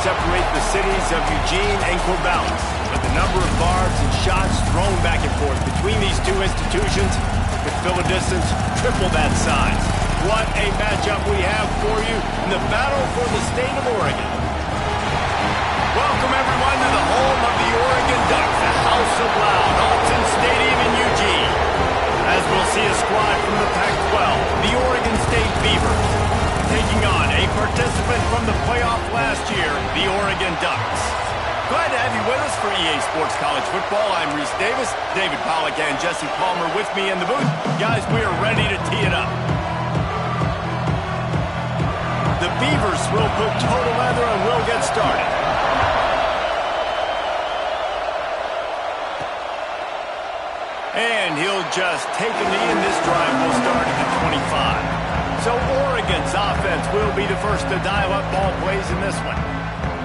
separate the cities of Eugene and Corvallis. But the number of barbs and shots thrown back and forth between these two institutions could fill a distance triple that size. What a matchup we have for you in the battle for the state of Oregon. Welcome, everyone, to the home of the Oregon Ducks, the House of Loud, Alton Stadium in Eugene. As we'll see a squad from the Pac-12, the Oregon State Beavers, taking on a participant from the playoff last year, the Oregon Ducks. Glad to have you with us for EA Sports College Football. I'm Reese Davis, David Pollack and Jesse Palmer with me in the booth. Guys, we are ready to tee it up. The Beavers will put total leather and we'll get started. And he'll just take a knee, and this drive will start at the 25. So Oregon's offense will be the first to dial up ball plays in this one.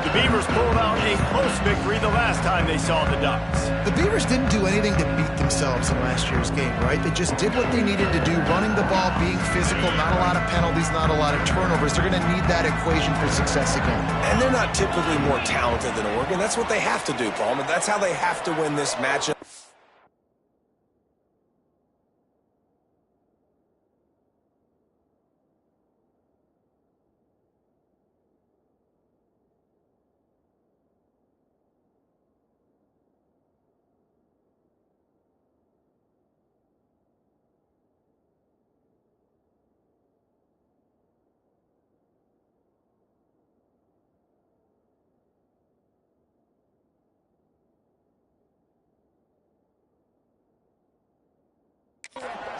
The Beavers pulled out a close victory the last time they saw the Ducks. The Beavers didn't do anything to beat themselves in last year's game, right? They just did what they needed to do, running the ball, being physical, not a lot of penalties, not a lot of turnovers. They're going to need that equation for success again. And they're not typically more talented than Oregon. That's what they have to do, Palmer. That's how they have to win this matchup.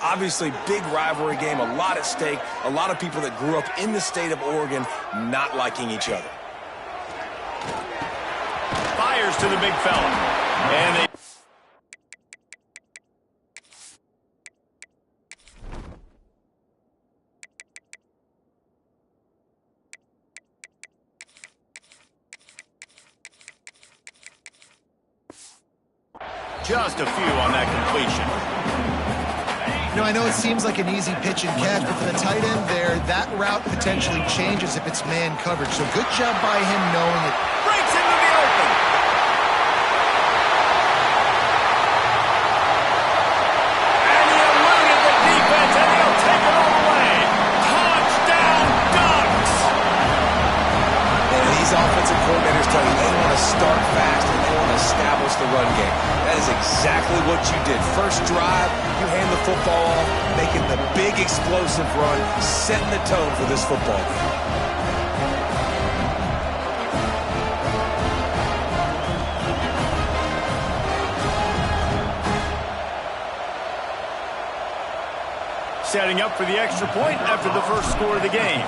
Obviously, big rivalry game, a lot at stake, a lot of people that grew up in the state of Oregon not liking each other. Fires to the big fella. And they... Just a few on that completion. You know, I know it seems like an easy pitch and catch, but for the tight end there, that route potentially changes if it's man coverage. So good job by him knowing it. Breaks into the open. And he eluded the defense, and he'll take it all away. Touchdown, Ducks! And these offensive coordinators tell you they want to start fast and they want to establish the run game. That is exactly what you did. First drive, you hand the football off, making the big explosive run, setting the tone for this football game. Setting up for the extra point after the first score of the game.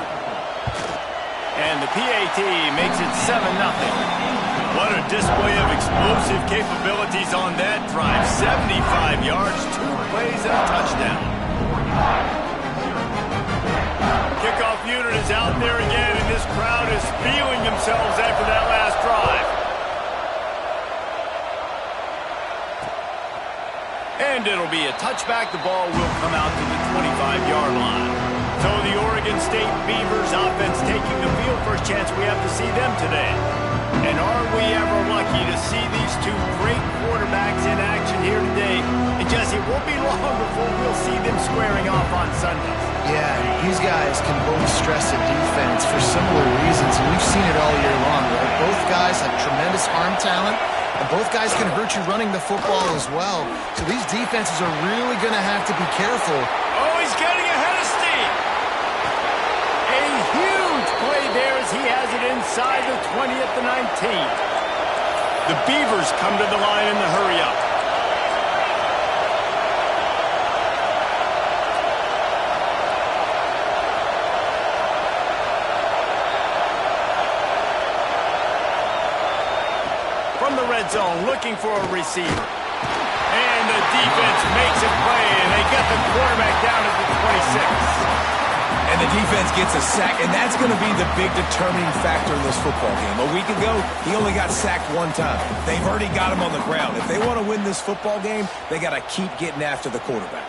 And the PAT makes it 7-0. What a display of explosive capabilities on that drive. 75 yards, 2 plays, and a touchdown. Kickoff unit is out there again, and this crowd is feeling themselves after that last drive. And it'll be a touchback. The ball will come out to the 25-yard line. So the Oregon State Beavers offense taking the field. First chance we have to see them today. And are we ever lucky to see these two great quarterbacks in action here today? And Jesse, it won't be long before we'll see them squaring off on Sundays. Yeah, these guys can both stress a defense for similar reasons, and we've seen it all year long, right? Both guys have tremendous arm talent, and both guys can hurt you running the football as well. So these defenses are really going to have to be careful. Oh, he's getting ahead of steam. A huge play there as he has it inside the 20 at the 19. The Beavers come to the line in the hurry-up. From the red zone, looking for a receiver. And the defense makes a play, and they get the quarterback down at the 26. And the defense gets a sack, and that's going to be the big determining factor in this football game. A week ago, he only got sacked one time. They've already got him on the ground. If they want to win this football game, they got to keep getting after the quarterback.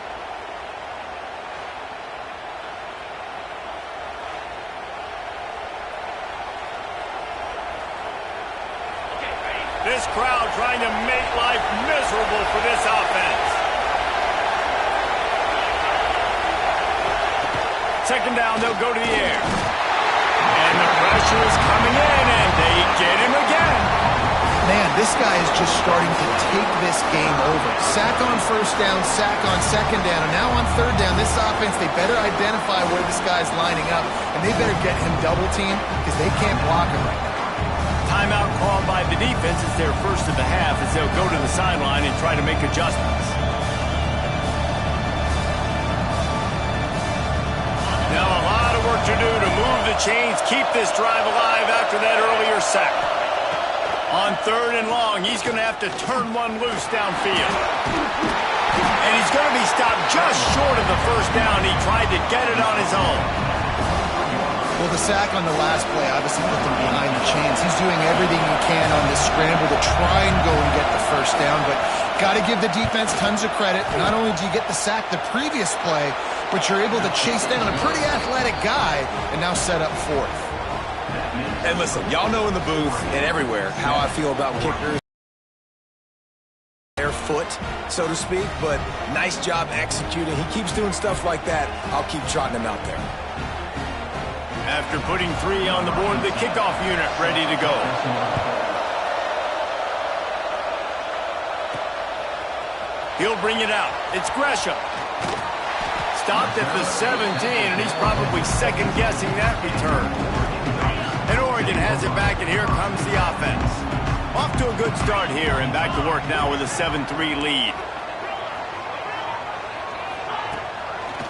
trying to make life miserable for this offense. Second down, they'll go to the air. And the pressure is coming in, and they get him again. Man, this guy is just starting to take this game over. Sack on first down, sack on second down, and now on third down, this offense, they better identify where this guy's lining up, and they better get him double-teamed because they can't block him right now. Timeout called by the defense. It's their first of the half as they'll go to the sideline and try to make adjustments. Now a lot of work to do to move the chains, keep this drive alive after that earlier sack. On third and long, he's going to have to turn one loose downfield. And he's going to be stopped just short of the first down. He tried to get it on his own. Well, the sack on the last play obviously put them behind the chains. He's doing everything he can on this scramble to try and go and get the first down, but got to give the defense tons of credit. Not only do you get the sack the previous play, but you're able to chase down a pretty athletic guy and now set up fourth. And listen, y'all know in the booth and everywhere how I feel about kickers. Their foot, so to speak, but nice job executing. He keeps doing stuff like that. I'll keep trotting him out there. After putting 3 on the board, the kickoff unit ready to go. He'll bring it out. It's Gresham. Stopped at the 17, and he's probably second-guessing that return. And Oregon has it back, and here comes the offense. Off to a good start here, and back to work now with a 7-3 lead.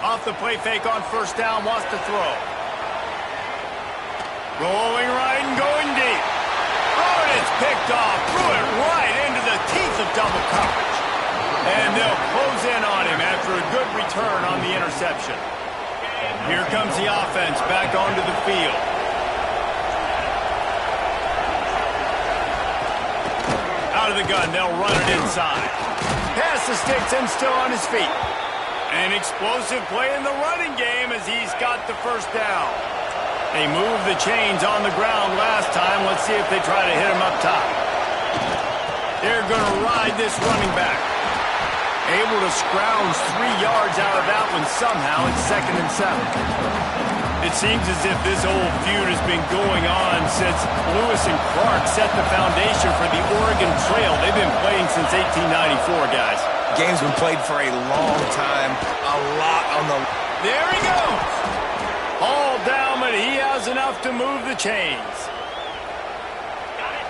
Off the play fake on first down, wants to throw. Rolling right and going deep. Oh, and it's picked off. Threw it right into the teeth of double coverage. And they'll close in on him after a good return on the interception. Here comes the offense back onto the field. Out of the gun, they'll run it inside. Pass the sticks and still on his feet. An explosive play in the running game as he's got the first down. They moved the chains on the ground last time. Let's see if they try to hit him up top. They're going to ride this running back. Able to scrounge 3 yards out of that one somehow. It's 2nd and 7. It seems as if this old feud has been going on since Lewis and Clark set the foundation for the Oregon Trail. They've been playing since 1894, guys. Game's been played for a long time. A lot on the... There he goes. All down, but he has enough to move the chains.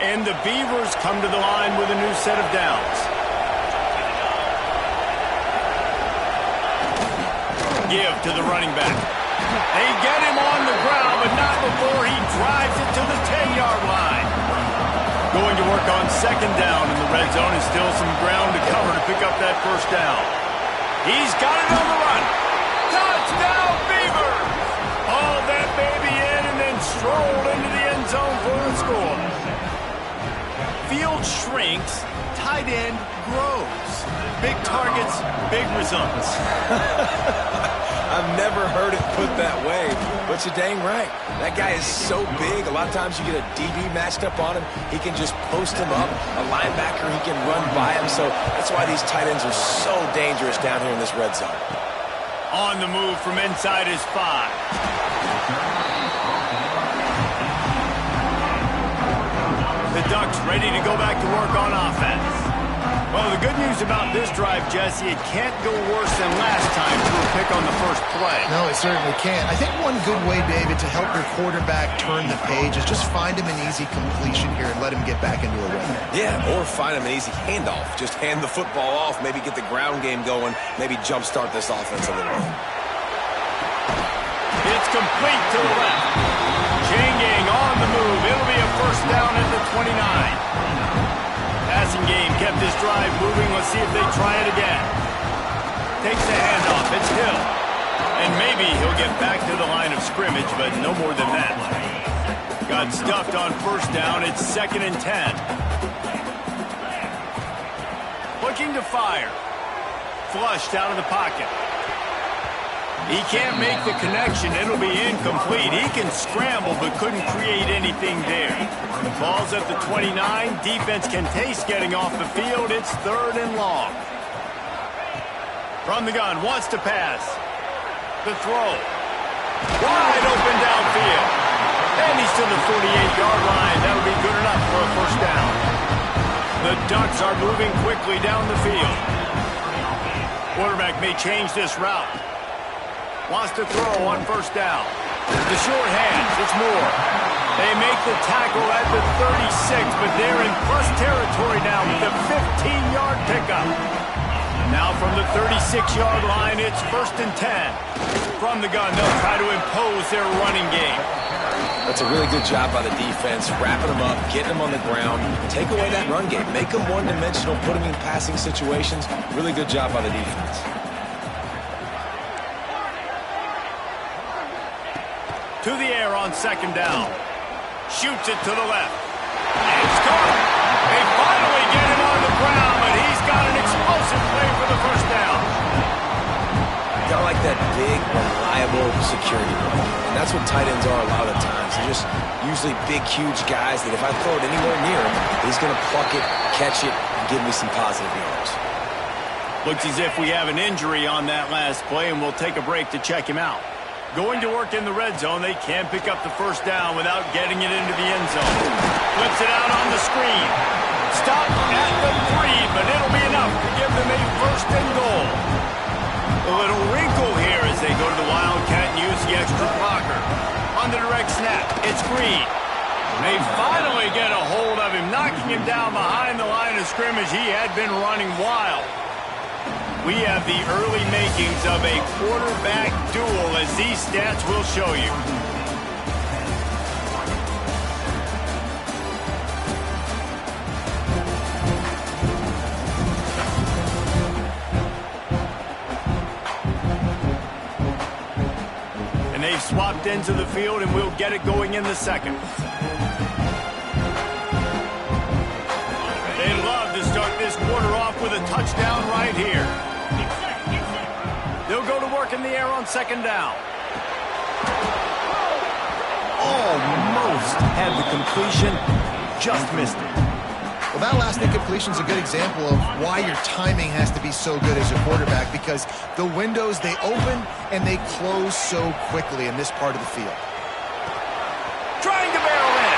And the Beavers come to the line with a new set of downs. Give to the running back. They get him on the ground, but not before he drives it to the 10-yard line. Going to work on second down in the red zone, and still some ground to cover to pick up that first down. He's got it on the run. Touchdown, Beavers! Hauled that baby in and then strolled into the end zone for the score. Field shrinks, tight end grows. Big targets, big results. I've never heard it put that way, but you're dang right. That guy is so big. A lot of times you get a DB matched up on him. He can just post him up. A linebacker, he can run by him. So that's why these tight ends are so dangerous down here in this red zone. On the move from inside his 5. The Ducks ready to go back to work on offense. Well, the good news about this drive, Jesse, it can't go worse than last time through a pick on the first play. No, it certainly can't. I think one good way, David, to help your quarterback turn the page is just find him an easy completion here and let him get back into a rhythm. Yeah, or find him an easy handoff. Just hand the football off, maybe get the ground game going, maybe jumpstart this offense a little bit. It's complete to the left. Chain gang on the move. It'll be a first down at the 29. Passing game kept this drive moving. Let's see if they try it again. Takes the handoff. It's Hill. And maybe he'll get back to the line of scrimmage, but no more than that. Got stuffed on first down. It's 2nd and 10. Looking to fire. Flushed out of the pocket. He can't make the connection. It'll be incomplete. He can scramble, but couldn't create anything there. Ball's at the 29. Defense can taste getting off the field. It's 3rd and long. From the gun, wants to pass. The throw. Wide open downfield. And he's to the 48-yard line. That'll be good enough for a first down. The Ducks are moving quickly down the field. Quarterback may change this route. Wants to throw on first down. The short hands, it's Moore. They make the tackle at the 36, but they're in plus territory now with the 15-yard pickup. Now from the 36-yard line, it's 1st and 10. From the gun, they'll try to impose their running game. That's a really good job by the defense, wrapping them up, getting them on the ground, take away that run game, make them one-dimensional, put them in passing situations. Really good job by the defense. To the air on 2nd down. Shoots it to the left. And it's caught. They finally get him on the ground, but he's got an explosive play for the first down. Got like that big, reliable security play. And that's what tight ends are a lot of the times. They're just usually big, huge guys that if I throw it anywhere near him, he's going to pluck it, catch it, and give me some positive yards. Looks as if we have an injury on that last play, and we'll take a break to check him out. Going to work in the red zone, they can't pick up the first down without getting it into the end zone. Flips it out on the screen. Stop at the 3, but it'll be enough to give them a 1st and goal. A little wrinkle here as they go to the Wildcat and use the extra blocker. On the direct snap, it's Green. They finally get a hold of him, knocking him down behind the line of scrimmage. He had been running wild. We have the early makings of a quarterback duel, as these stats will show you. And they've swapped into the field, and we'll get it going in the 2nd. They'd love to start this quarter off with a touchdown right here. They'll go to work in the air on 2nd down. Almost had the completion, just missed it. Well, that last incompletion is a good example of why your timing has to be so good as a quarterback, because the windows, they open and they close so quickly in this part of the field. Trying to barrel in.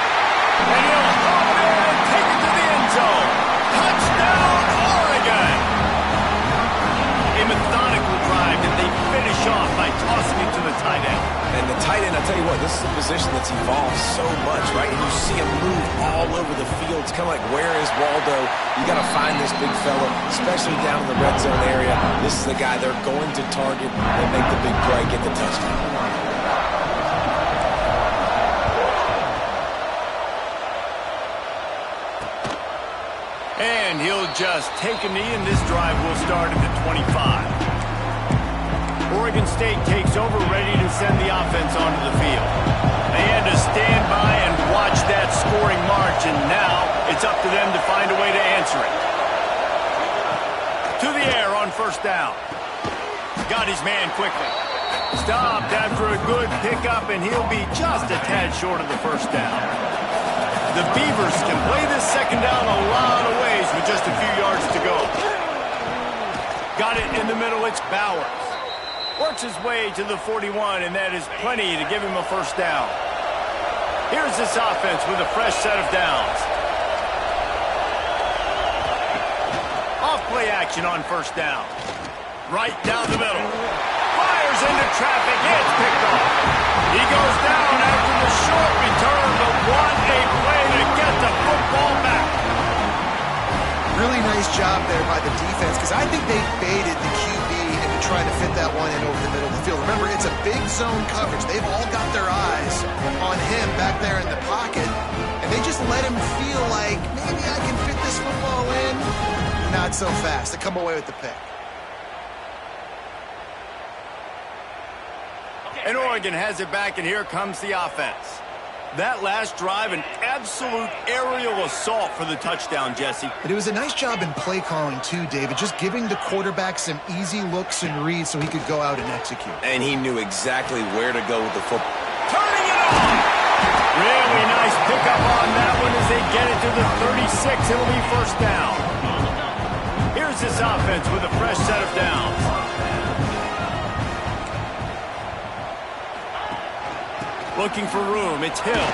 And he'll hop in and take it to the end zone. Touchdown, Oregon! A methodical drive that they finish off by tossing it to the tight end. And the tight end, I'll tell you what, this is a position that's evolved so much, right? And you see him move all over the field. It's kind of like, where is Waldo? You got to find this big fella, especially down in the red zone area. This is the guy they're going to target and make the big play, get the touchdown. And he'll just take a knee, and this drive will start at the 25. Oregon State takes over, ready to send the offense onto the field. They had to stand by and watch that scoring march, and now it's up to them to find a way to answer it. To the air on 1st down. Got his man quickly. Stopped after a good pickup, and he'll be just a tad short of the first down. The Beavers can play this 2nd down a lot of ways with just a few yards to go. Got it in the middle, it's Bowers. Works his way to the 41, and that is plenty to give him a first down. Here's this offense with a fresh set of downs. Off play action on 1st down. Right down the middle. Fires into traffic, it's picked off. He goes down after the short return, but what a play to get the football back. Really nice job there by the defense, because I think they baited the QB into trying to fit that one in over the middle of the field. Remember, it's a big zone coverage. They've all got their eyes on him back there in the pocket, and they just let him feel like, maybe I can fit this football in. Not so fast. They come away with the pick. And Oregon has it back, and here comes the offense. That last drive, an absolute aerial assault for the touchdown, Jesse. But it was a nice job in play calling, too, David, just giving the quarterback some easy looks and reads so he could go out and execute. And he knew exactly where to go with the football. Turning it on! Really nice pickup on that one as they get it to the 36. It'll be first down. Here's this offense with a fresh set of downs. Looking for room. It's Hill.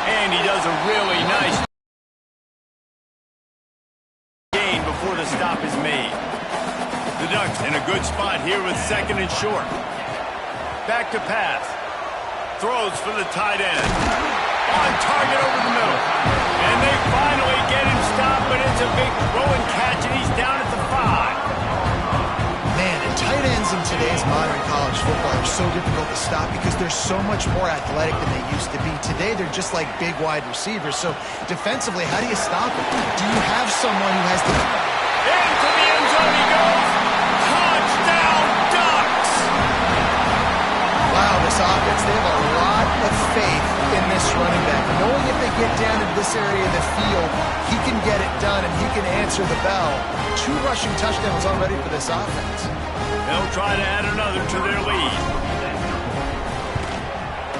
And he does a really nice gain before the stop is made. The Ducks in a good spot here with second and short. Back to pass. Throws for the tight end. On target over the middle. And they finally get him stopped, but it's a big throw and catch, and he's down at the 5. Man, and tight ends in today's modern college football are so difficult to stop because they're so much more athletic than they used to be. Today, they're just like big wide receivers. So defensively, how do you stop them? Do you have someone who has the... Into the end zone he goes. Touchdown, Ducks! Wow, this offense, they have a lot of faith in this running back. Knowing if they get down into this area of the field, he can get it done and he can answer the bell. 2 rushing touchdowns already for this offense. They'll try to add another to their lead.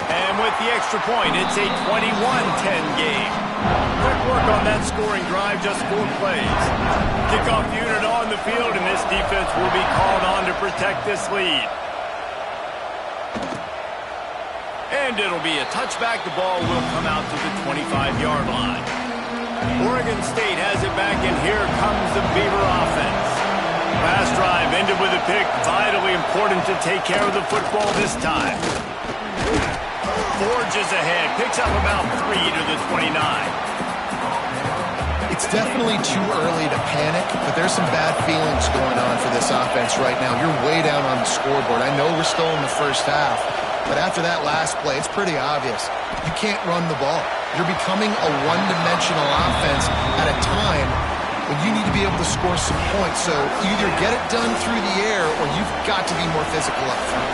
And with the extra point, it's a 21-10 game. Quick work on that scoring drive, just 4 plays. Kickoff unit on the field, and this defense will be called on to protect this lead. And it'll be a touchback. The ball will come out to the 25-yard line. Oregon State has it back, and here comes the Beaver offense. Last drive ended with a pick. Vitally important to take care of the football this time. Forges ahead. Picks up about 3 to the 29. It's definitely too early to panic, but there's some bad feelings going on for this offense right now. You're way down on the scoreboard. I know we're still in the first half, but after that last play, it's pretty obvious. You can't run the ball. You're becoming a one-dimensional offense at a time when you need to be able to score some points. So either get it done through the air or you've got to be more physical up front.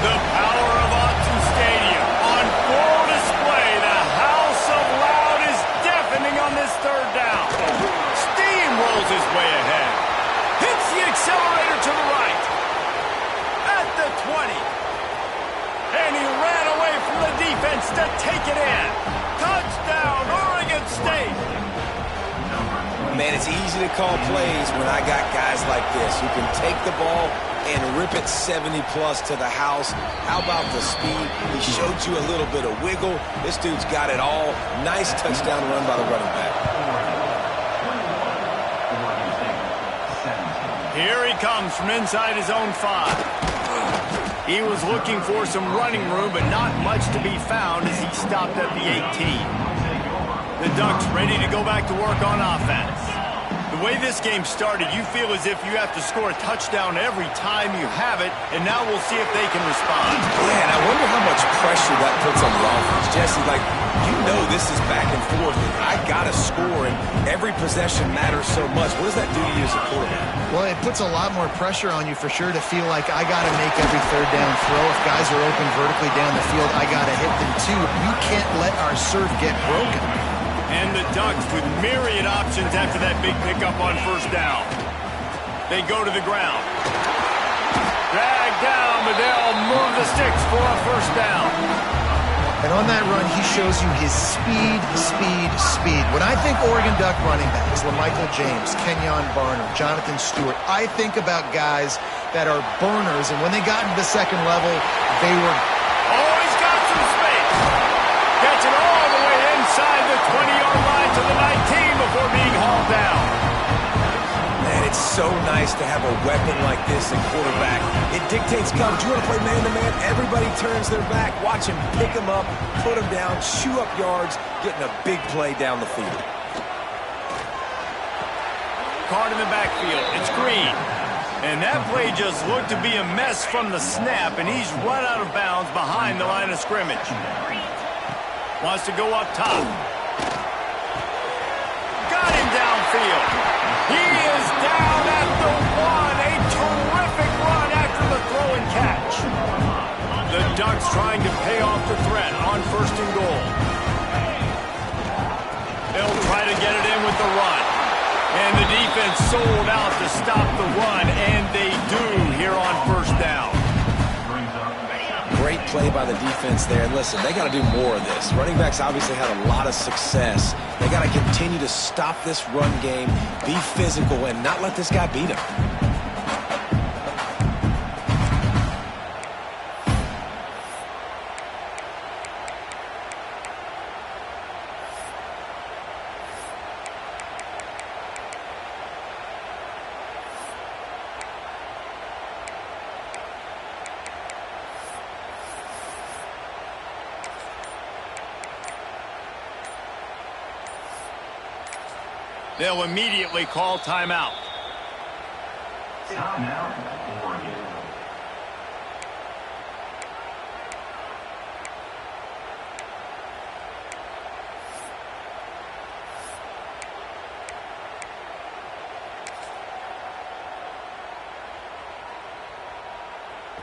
The power of Autzen Stadium on full display. The house of loud is deafening on this third down. Steamrolls his way ahead. Hits the accelerator to the right. At the 20. And he ran away from the defense to take it in. Touchdown, Oregon State. Man, it's easy to call plays when I got guys like this who can take the ball and rip it 70-plus to the house. How about the speed? He showed you a little bit of wiggle. This dude's got it all. Nice touchdown run by the running back. Here he comes from inside his own 5. He was looking for some running room, but not much to be found as he stopped at the 18. The Ducks ready to go back to work on offense. The way this game started, you feel as if you have to score a touchdown every time you have it, and now we'll see if they can respond. Yeah, and I wonder how much pressure that puts on the offense. Jesse, like, you know this is back and forth, and I got to score, and every possession matters so much. What does that do to you as a quarterback? Well, it puts a lot more pressure on you for sure to feel like I got to make every third down throw. If guys are open vertically down the field, I got to hit them too. We can't let our serve get broken. And the Ducks with myriad options after that big pickup on first down. They go to the ground. Drag down, but they'll move the sticks for a first down. And on that run, he shows you his speed. When I think Oregon Duck running backs, LaMichael James, Kenyon Barner, Jonathan Stewart, I think about guys that are burners, and when they got into the second level, they were... Oh, he's got some space. Gets it all the way inside the 20-yard line to the 19 before being hauled down. Man, it's so nice to have a weapon like this in quarterback. It dictates coverage. You want to play man-to-man? Everybody turns their back. Watch him pick him up, put him down, chew up yards, getting a big play down the field. Card in the backfield. It's Green. And that play just looked to be a mess from the snap, and he's run out of bounds behind the line of scrimmage. Wants to go up top. Got him downfield. He is down at the 1. A terrific run after the throw and catch. The Ducks trying to pay off the threat on first and goal. They'll try to get it in with the run. And the defense sold out to stop the run, and they do here on first down. Great play by the the defense there. And listen, they got to do more of this. Running backs obviously had a lot of success. They got to continue to stop this run game, be physical, and not let this guy beat him. They'll immediately call timeout. Timeout, Oregon.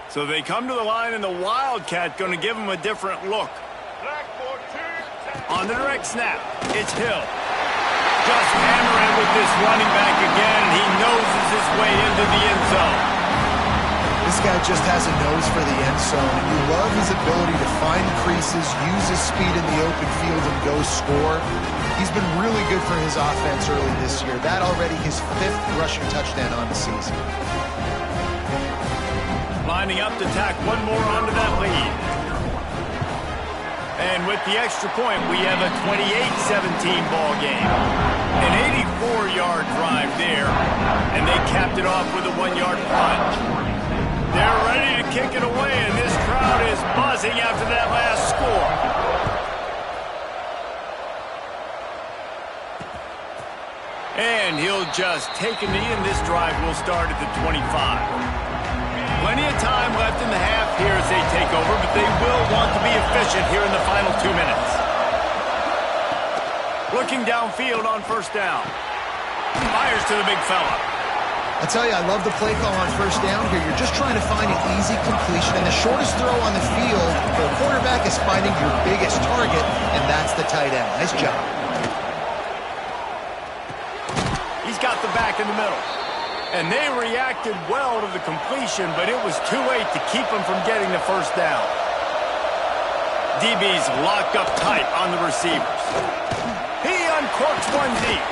So they come to the line, and the Wildcat going to give them a different look. On the direct snap, it's Hill. Just hammering with this running back again, and he noses his way into the end zone. This guy just has a nose for the end zone, and you love his ability to find creases, use his speed in the open field, and go score. He's been really good for his offense early this year. That already his 5th rushing touchdown on the season. Lining up to tack one more onto that lead. And with the extra point, we have a 28-17 ball game. An 84-yard drive there, and they capped it off with a 1-yard plunge. They're ready to kick it away, and this crowd is buzzing after that last score. And he'll just take a knee, and this drive will start at the 25. Plenty of time left in the half here as they take over, but they will want to be efficient here in the final 2 minutes. Looking downfield on first down. Fires to the big fella. I tell you, I love the play call on first down here. You're just trying to find an easy completion, and the shortest throw on the field for a quarterback is finding your biggest target, and that's the tight end. Nice job. He's got the back in the middle. And they reacted well to the completion, but it was too late to keep them from getting the first down. DB's locked up tight on the receivers. He uncorks one deep.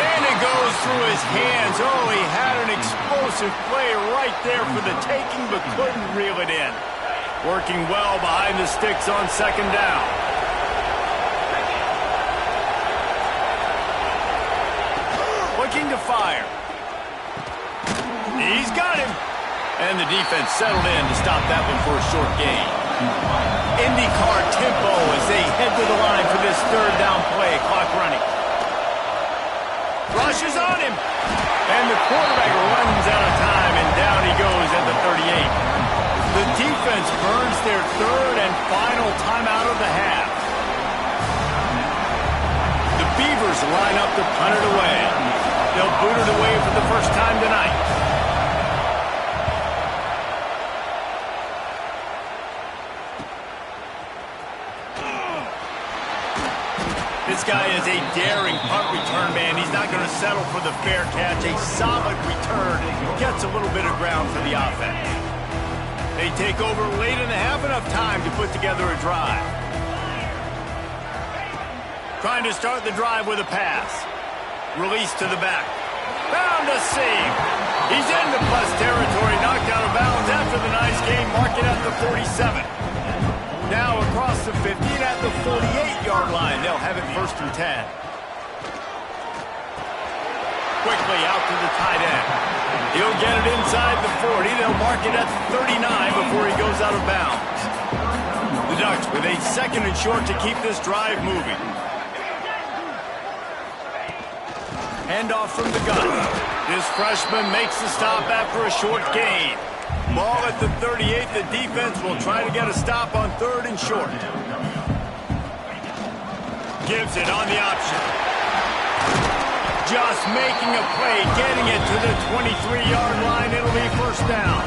And it goes through his hands. Oh, he had an explosive play right there for the taking, but couldn't reel it in. Working well behind the sticks on second down. Looking to fire. He's got him. And the defense settled in to stop that one for a short gain. IndyCar tempo as they head to the line for this third down play. Clock running. Rushes on him. And the quarterback runs out of time, and down he goes at the 38. The defense burns their third and final timeout of the half. The Beavers line up to punt it away. They'll boot it away for the first time tonight. This guy is a daring punt return man. He's not going to settle for the fair catch. A solid return gets a little bit of ground for the offense. They take over late in the half, enough time to put together a drive. Trying to start the drive with a pass. Release to the back. Found a seam. He's into plus territory, knocked out of bounds after the nice game. Mark it at the 47. Now across the 50 and at the 48-yard line. They'll have it 1st and 10. Quickly out to the tight end. He'll get it inside the 40. They'll mark it at the 39 before he goes out of bounds. The Ducks with a 2nd and short to keep this drive moving. Handoff from the gun. This freshman makes the stop after a short gain. Ball at the 38. The defense will try to get a stop on 3rd and short. Gives it on the option. Just making a play, getting it to the 23-yard line. It'll be 1st down.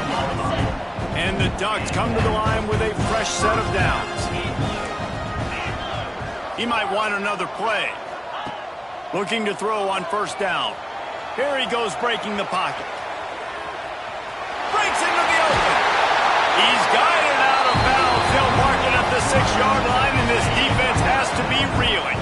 And the Ducks come to the line with a fresh set of downs. He might want another play. Looking to throw on 1st down. Here he goes breaking the pocket. Breaks into the open. He's guided out of bounds. They'll mark 6-yard line, and this defense has to be reeling.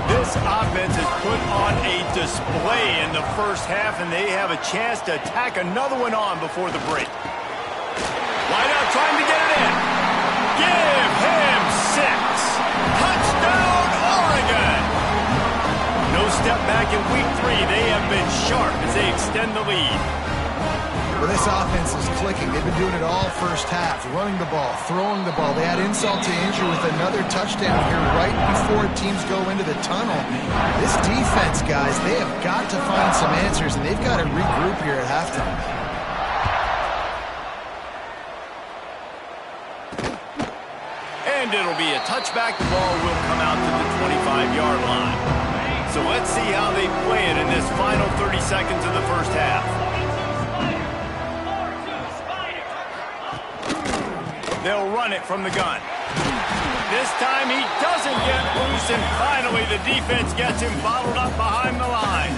This offense has put on a display in the first half, and they have a chance to tack another one on before the break. Wide out trying to get it in. Give him 6. Touchdown, Oregon! No step back in week 3. They have been sharp as they extend the lead. Well, this offense is clicking. They've been doing it all first half, running the ball, throwing the ball. They had insult to injury with another touchdown here right before teams go into the tunnel. This defense, guys, they have got to find some answers, and they've got to regroup here at halftime. And it'll be a touchback. The ball will come out to the 25-yard line. So let's see how they play it in this final 30 seconds of the first half. They'll run it from the gun. This time he doesn't get loose, and finally the defense gets him bottled up behind the line.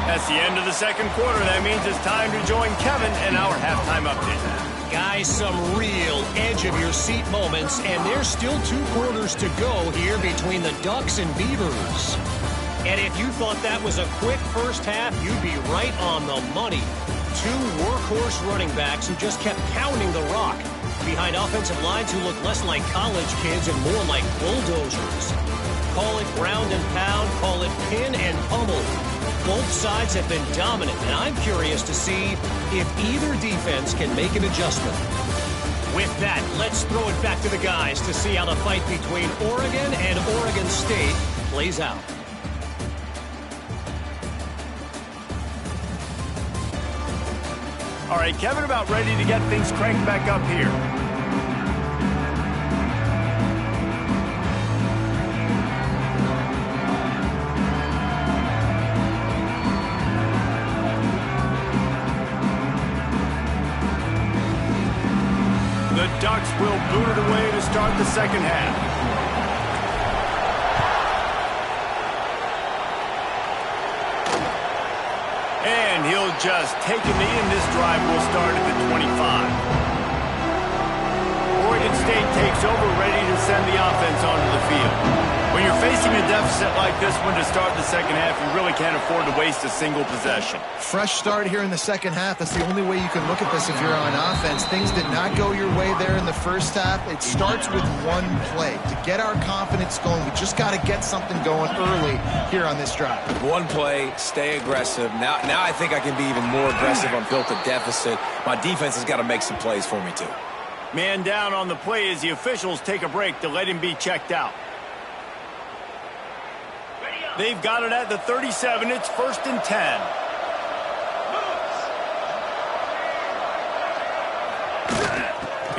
That's the end of the second quarter. That means it's time to join Kevin in our halftime update. Guys, some real edge-of-your-seat moments, and there's still 2 quarters to go here between the Ducks and Beavers. And if you thought that was a quick first half, you'd be right on the money. 2 workhorse running backs who just kept pounding the rock behind offensive lines who look less like college kids and more like bulldozers. Call it ground and pound, call it pin and pummel. Both sides have been dominant, and I'm curious to see if either defense can make an adjustment. With that, let's throw it back to the guys to see how the fight between Oregon and Oregon State plays out. All right, Kevin, about ready to get things cranked back up here. The Ducks will boot it away to start the second half. And he'll just take a knee, and this drive will start at the 25. Oregon State takes over, ready to send the offense onto the field. When you're facing a deficit like this one to start the second half, you really can't afford to waste a single possession. Fresh start here in the second half. That's the only way you can look at this if you're on offense. Things did not go your way there in the first half. It starts with one play. To get our confidence going, we just got to get something going early here on this drive. One play, stay aggressive. Now I think I can be even more aggressive on built a deficit. My defense has got to make some plays for me, too. Man down on the play as the officials take a break to let him be checked out. They've got it at the 37. It's 1st and 10.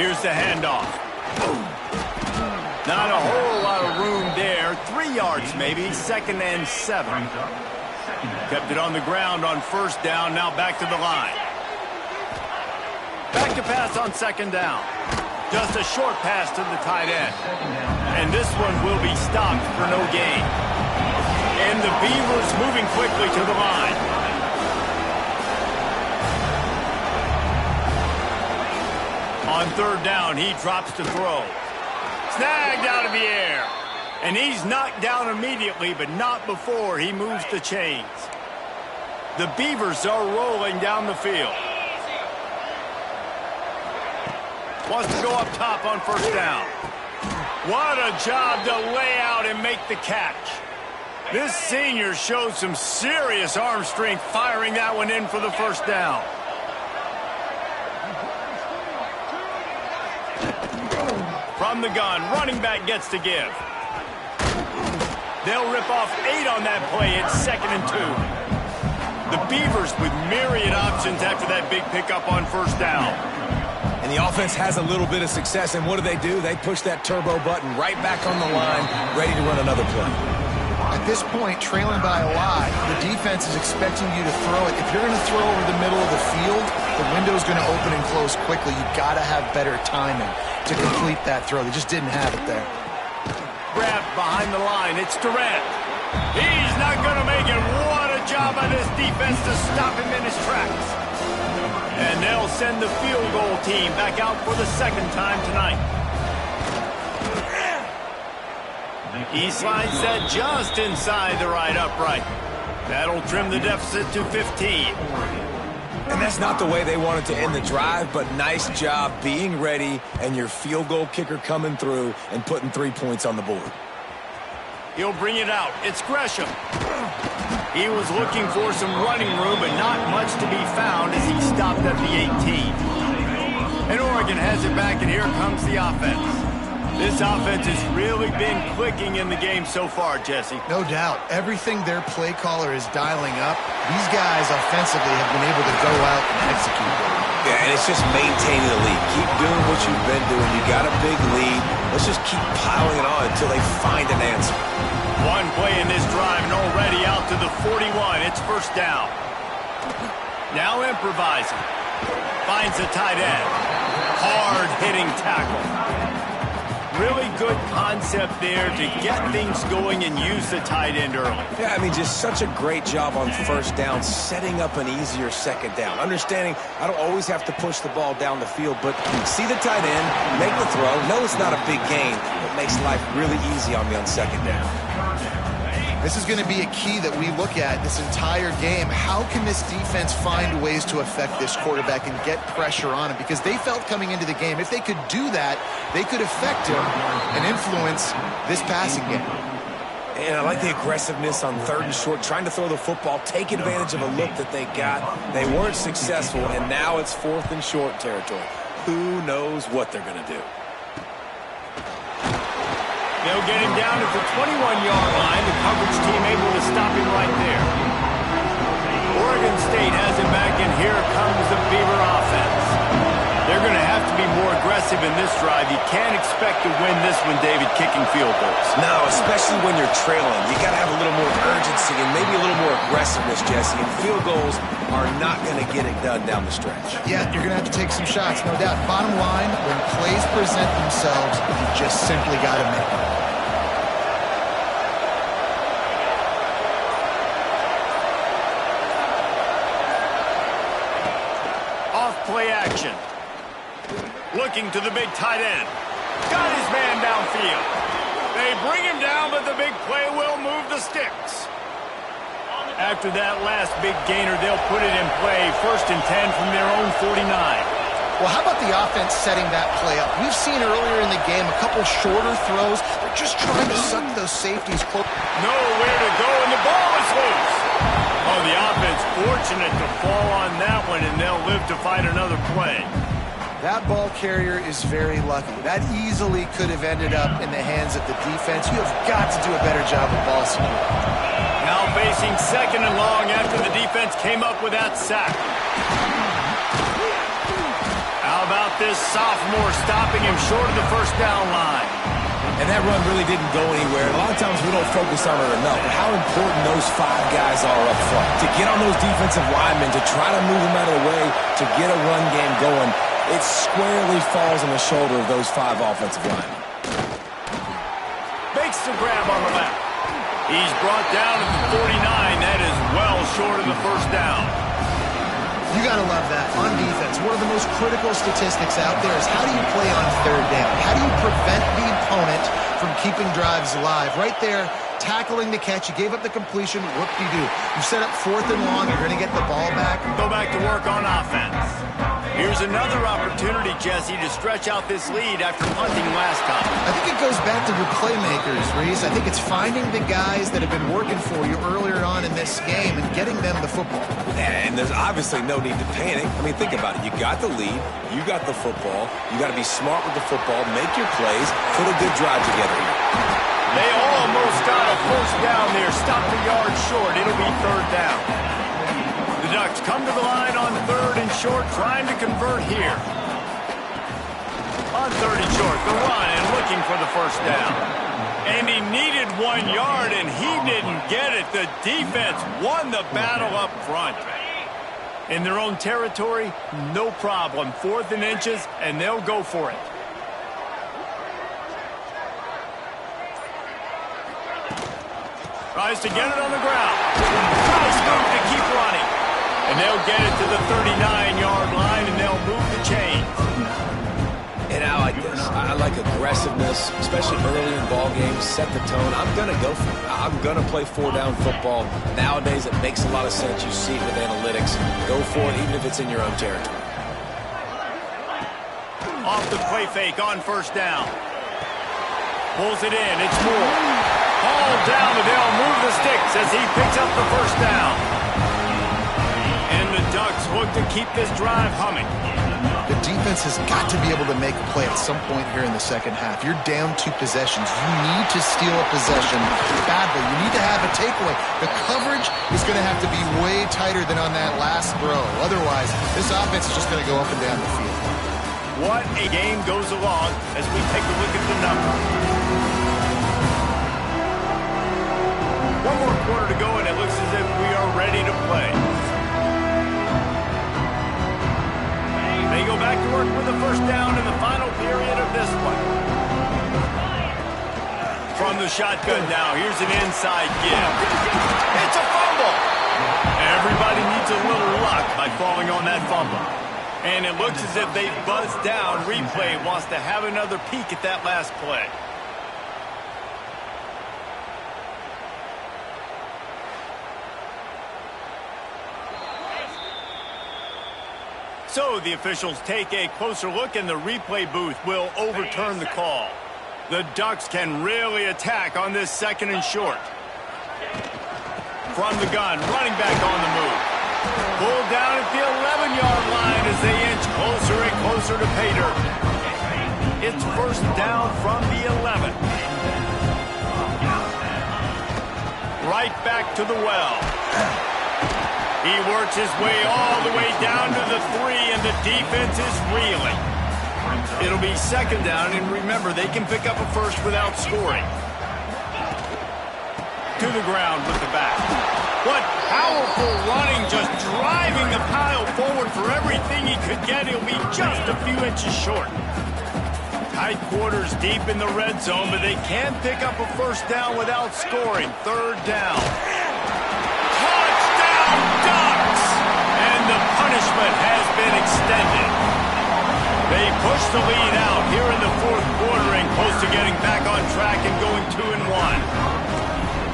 Here's the handoff. Not a whole lot of room there. 3 yards maybe. 2nd and 7. Kept it on the ground on 1st down. Now back to the line. Back to pass on 2nd down. Just a short pass to the tight end. And this one will be stopped for no gain. And the Beavers moving quickly to the line. On 3rd down, he drops to throw. Snagged out of the air. And he's knocked down immediately, but not before he moves the chains. The Beavers are rolling down the field. Wants to go up top on 1st down. What a job to lay out and make the catch. This senior showed some serious arm strength firing that one in for the 1st down. From the gun, running back gets to give. They'll rip off 8 on that play. It's 2nd and 2. The Beavers with myriad options after that big pickup on 1st down. And the offense has a little bit of success, and what do? They push that turbo button right back on the line, ready to run another play. At this point, trailing by a lot, the defense is expecting you to throw it. If you're going to throw over the middle of the field, the window's going to open and close quickly. You've got to have better timing to complete that throw. They just didn't have it there. Grabbed behind the line. It's Durant. He's not going to make it. What a job by this defense to stop him in his tracks. And they'll send the field goal team back out for the second time tonight. He slides that just inside the right upright. That'll trim the deficit to 15. And that's not the way they wanted to end the drive, but nice job being ready and your field goal kicker coming through and putting 3 points on the board. He'll bring it out. It's Gresham. He was looking for some running room, but not much to be found as he stopped at the 18. And Oregon has it back, and here comes the offense. This offense has really been clicking in the game so far, Jesse. No doubt. Everything their play caller is dialing up, these guys offensively have been able to go out and execute. Yeah, and it's just maintaining the lead. Keep doing what you've been doing. You got a big lead. Let's just keep piling it on until they find an answer. One play in this drive and already out to the 41. It's first down. Now improvising. Finds the tight end. Hard-hitting tackle. Really good concept there to get things going and use the tight end early. Yeah, I mean, just such a great job on first down, setting up an easier second down. Understanding I don't always have to push the ball down the field, but see the tight end, make the throw. No, it's not a big gain. It makes life really easy on me on second down. This is going to be a key that we look at this entire game. How can this defense find ways to affect this quarterback and get pressure on him? Because they felt coming into the game, if they could do that, they could affect him and influence this passing game. And I like the aggressiveness on third and short, trying to throw the football, take advantage of a look that they got. They weren't successful, and now it's fourth and short territory. Who knows what they're going to do? They'll get him down at the 21-yard line. The coverage team able to stop him right there. Oregon State has him back, and here comes the Beaver offense. They're going to have to be more aggressive in this drive. You can't expect to win this one, David, kicking field goals. No, especially when you're trailing. You got to have a little more urgency and maybe a little more aggressiveness, Jesse. And field goals are not going to get it done down the stretch. Yeah, you're going to have to take some shots, no doubt. Bottom line, when plays present themselves, you just simply got to make them. Play action. Looking to the big tight end. Got his man downfield. They bring him down, but the big play will move the sticks. After that last big gainer, they'll put it in play. 1st and 10 from their own 49. Well, how about the offense setting that play up? We've seen earlier in the game a couple shorter throws. They're just trying to suck those safeties close. Nowhere to go, and the ball is loose. Oh, the offense fortunate to fall on that one, and they'll live to fight another play. That ball carrier is very lucky. That easily could have ended up in the hands of the defense. You have got to do a better job of ball security. Now facing 2nd and long after the defense came up with that sack. How about this sophomore stopping him short of the first down line? And that run really didn't go anywhere. A lot of times we don't focus on it enough, but how important those 5 guys are up front. To get on those defensive linemen, to try to move them out of the way, to get a run game going, it squarely falls on the shoulder of those 5 offensive linemen. Makes the grab on the left. He's brought down at the 49. That is well short of the first down. You got to love that. On defense, one of the most critical statistics out there is how do you play on 3rd down? How do you prevent the opponent from keeping drives alive? Right there, tackling the catch. You gave up the completion. Whoop-de-doo. You set up 4th and long. You're going to get the ball back. Go back to work on offense. Here's another opportunity, Jesse, to stretch out this lead after punting last time. I think it goes back to your playmakers, Reese. I think it's finding the guys that have been working for you earlier on in this game and getting them the football. And there's obviously no need to panic. I mean, think about it. You got the lead. You got the football. You got to be smart with the football. Make your plays. Put a good drive together here. They almost got a first down there. Stopped a yard short. It'll be 3rd down. The Ducks come to the line on 3rd and short, trying to convert here. On 3rd and short, the run and looking for the first down. And he needed 1 yard, and he didn't get it. The defense won the battle up front. In their own territory, no problem. 4th and inches, and they'll go for it. Tries to get it on the ground. Nice move to keep running. And they'll He'll get it to the 39-yard line, and they'll move the chains. And I like this. I like aggressiveness, especially early in ball games. Set the tone. I'm going to go for it. I'm going to play four-down football. Nowadays, it makes a lot of sense. You see it with analytics. Go for it, even if it's in your own territory. Off the play fake on first down. Pulls it in. It's Moore. Hauled down, and they'll move the sticks as he picks up the first down. And the Ducks look to keep this drive humming. The defense has got to be able to make a play at some point here in the second half. You're down 2 possessions. You need to steal a possession badly. You need to have a takeaway. The coverage is going to have to be way tighter than on that last throw. Otherwise, this offense is just going to go up and down the field. What a game goes along as we take a look at the numbers. One more quarter to go, and it looks as if we are ready to play. They go back to work with the first down in the final period of this one. From the shotgun now, here's an inside give. It's a fumble! Everybody needs a little luck by falling on that fumble. And it looks as if they've buzzed down. Replay wants to have another peek at that last play. So the officials take a closer look, and the replay booth will overturn the call. The Ducks can really attack on this second and short. From the gun, running back on the move. Pulled down at the 11-yard line as they inch closer and closer to pay dirt. It's first down from the 11. Right back to the well. He works his way all the way down to the 3, and the defense is reeling. It'll be second down, and remember, they can pick up a first without scoring. To the ground with the back. What powerful running, just driving the pile forward for everything he could get. He'll be just a few inches short. Tight quarters deep in the red zone, but they can pick up a first down without scoring. Third down. Touchdown, Ducks! And the punishment has been extended. They push the lead out here in the fourth quarter and close to getting back on track and going 2-1.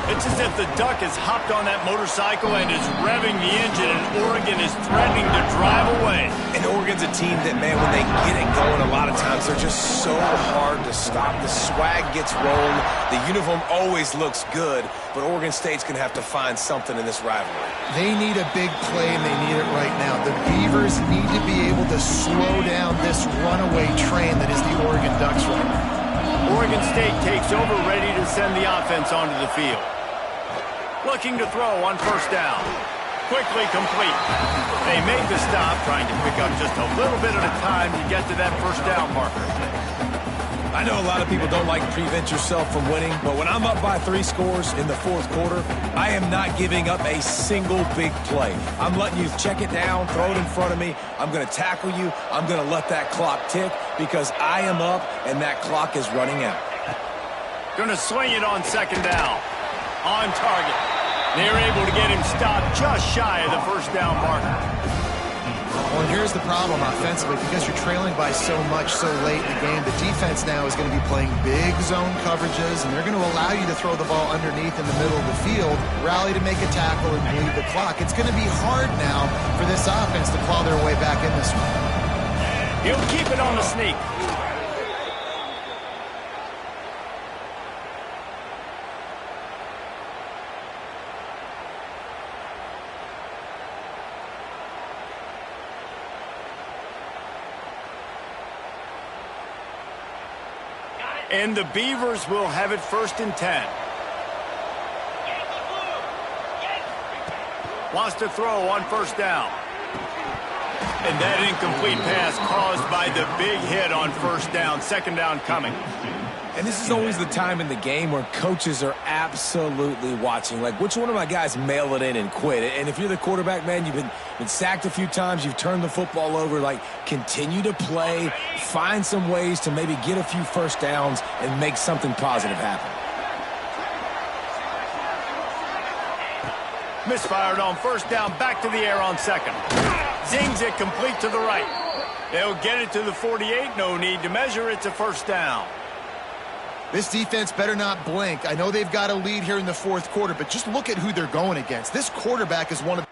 It's as if the Duck has hopped on that motorcycle and is revving the engine, and Oregon is threatening to drive away. And Oregon's a team that, man, when they get it going, a lot of times they're just so hard to stop. The swag gets rolled. The uniform always looks good, but Oregon State's going to have to find something in this rivalry. They need a big play, and they need it right now. The Beavers need to be able to slow down this runaway train that is the Oregon Ducks right now. Oregon State takes over, ready to send the offense onto the field. Looking to throw on first down. Quickly complete. They make the stop, trying to pick up just a little bit at a time to get to that first down marker. I know a lot of people don't like to prevent yourself from winning, but when I'm up by 3 scores in the fourth quarter, I am not giving up a single big play. I'm letting you check it down, throw it in front of me. I'm going to tackle you. I'm going to let that clock tick because I am up and that clock is running out. Going to swing it on second down. On target. They're able to get him stopped just shy of the first down marker. Well, and here's the problem offensively. Because you're trailing by so much so late in the game, the defense now is going to be playing big zone coverages, and they're going to allow you to throw the ball underneath in the middle of the field, rally to make a tackle, and bleed the clock. It's going to be hard now for this offense to claw their way back in this one. He'll keep it on the sneak. And the Beavers will have it first and 10. Wants to throw on first down. And that incomplete pass caused by the big hit on first down. Second down coming. And this is always the time in the game where coaches are absolutely watching. Like, which one of my guys mail it in and quit? And if you're the quarterback, man, you've been sacked a few times, you've turned the football over. Like, continue to play, find some ways to maybe get a few first downs and make something positive happen. Misfired on first down, back to the air on second. Zings it complete to the right. They'll get it to the 48. No need to measure. It's a first down. This defense better not blink. I know they've got a lead here in the fourth quarter, but just look at who they're going against. This quarterback is one of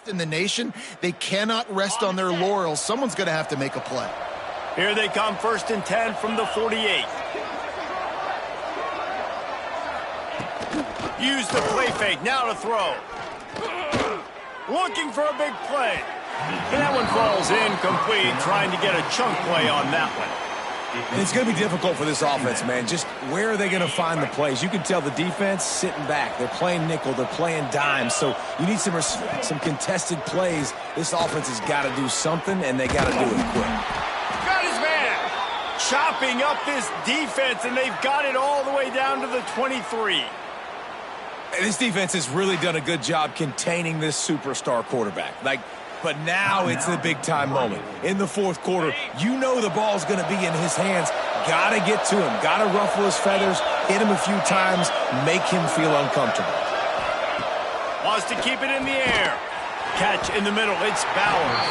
best in the nation. They cannot rest on their laurels. Someone's going to have to make a play. Here they come, 1st and 10 from the 48. Use the play fake, now to throw. Looking for a big play. And that one falls incomplete, trying to get a chunk play on that one. And it's going to be difficult for this offense, man. Just where are they going to find the plays? You can tell the defense sitting back. They're playing nickel. They're playing dime. So you need some contested plays. This offense has got to do something, and they got to do it quick. Got his man. Chopping up this defense, and they've got it all the way down to the 23. And this defense has really done a good job containing this superstar quarterback. But now it's the big-time moment. In the fourth quarter, you know the ball's going to be in his hands. Got to get to him. Got to ruffle his feathers, hit him a few times, make him feel uncomfortable. Wants to keep it in the air. Catch in the middle. It's Bowers.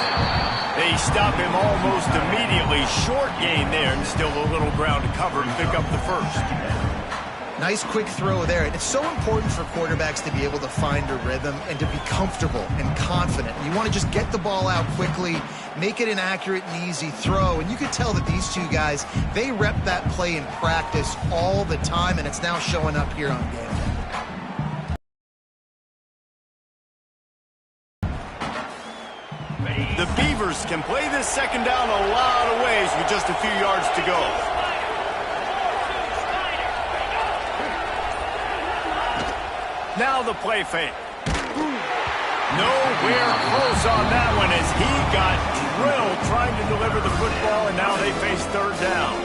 They stop him almost immediately. Short gain there, and still a little ground to cover and pick up the first. Nice quick throw there. And it's so important for quarterbacks to be able to find a rhythm and to be comfortable and confident. You want to just get the ball out quickly, make it an accurate and easy throw. And you can tell that these two guys, they rep that play in practice all the time, and it's now showing up here on game day. The Beavers can play this second down a lot of ways with just a few yards to go. Now the play fake. Nowhere close on that one as he got drilled trying to deliver the football, and now they face 3rd down.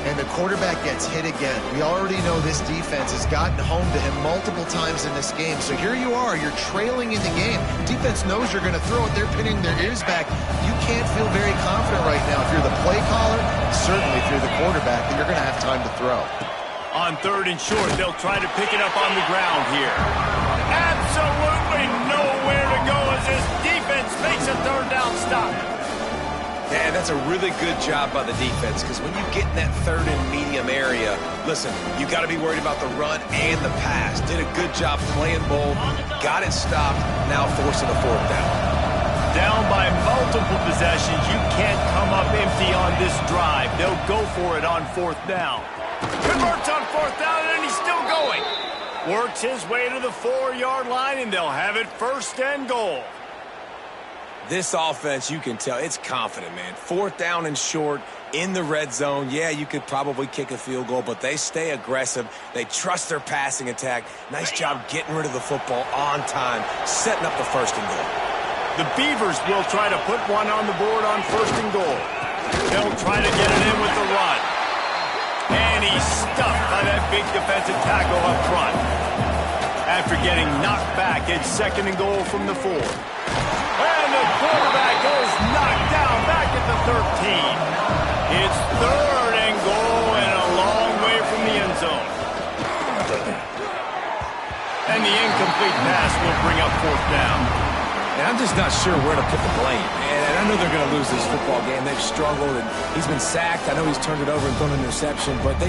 And the quarterback gets hit again. We already know this defense has gotten home to him multiple times in this game. So here you are, you're trailing in the game. Defense knows you're going to throw it. They're pinning their ears back. You can't feel very confident right now. If you're the play caller, certainly if you're the quarterback, then you're going to have time to throw. On 3rd and short, they'll try to pick it up on the ground here. Absolutely nowhere to go as this defense makes a 3rd down stop. Yeah, that's a really good job by the defense, because when you get in that 3rd and medium area, listen, you got to be worried about the run and the pass. Did a good job playing bold, got it stopped, now forcing a 4th down. Down by multiple possessions, you can't come up empty on this drive. They'll go for it on 4th down. Converts on 4th down, and he's still going. Works his way to the 4-yard line, and they'll have it 1st and goal. This offense, you can tell, it's confident, man. 4th down and short, in the red zone. Yeah, you could probably kick a field goal, but they stay aggressive. They trust their passing attack. Nice job getting rid of the football on time, setting up the 1st and goal. The Beavers will try to put one on the board on 1st and goal. They'll try to get it in with the run. And he's stuffed by that big defensive tackle up front. After getting knocked back, it's 2nd and goal from the 4. And the quarterback goes knocked down back at the 13. It's 3rd and goal and a long way from the end zone. And the incomplete pass will bring up 4th down. And I'm just not sure where to put the blame. And I know they're going to lose this football game. They've struggled, and he's been sacked. I know he's turned it over and thrown an interception, but they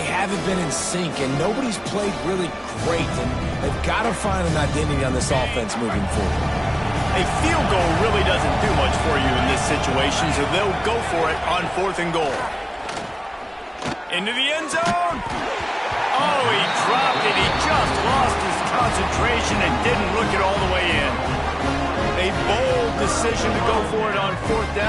haven't been in sync, and nobody's played really great. And they've got to find an identity on this offense moving forward. A field goal really doesn't do much for you in this situation, so they'll go for it on 4th and goal. Into the end zone. Oh, he dropped it. He just lost his concentration and didn't look it all the way in. A bold decision to go for it on 4th down.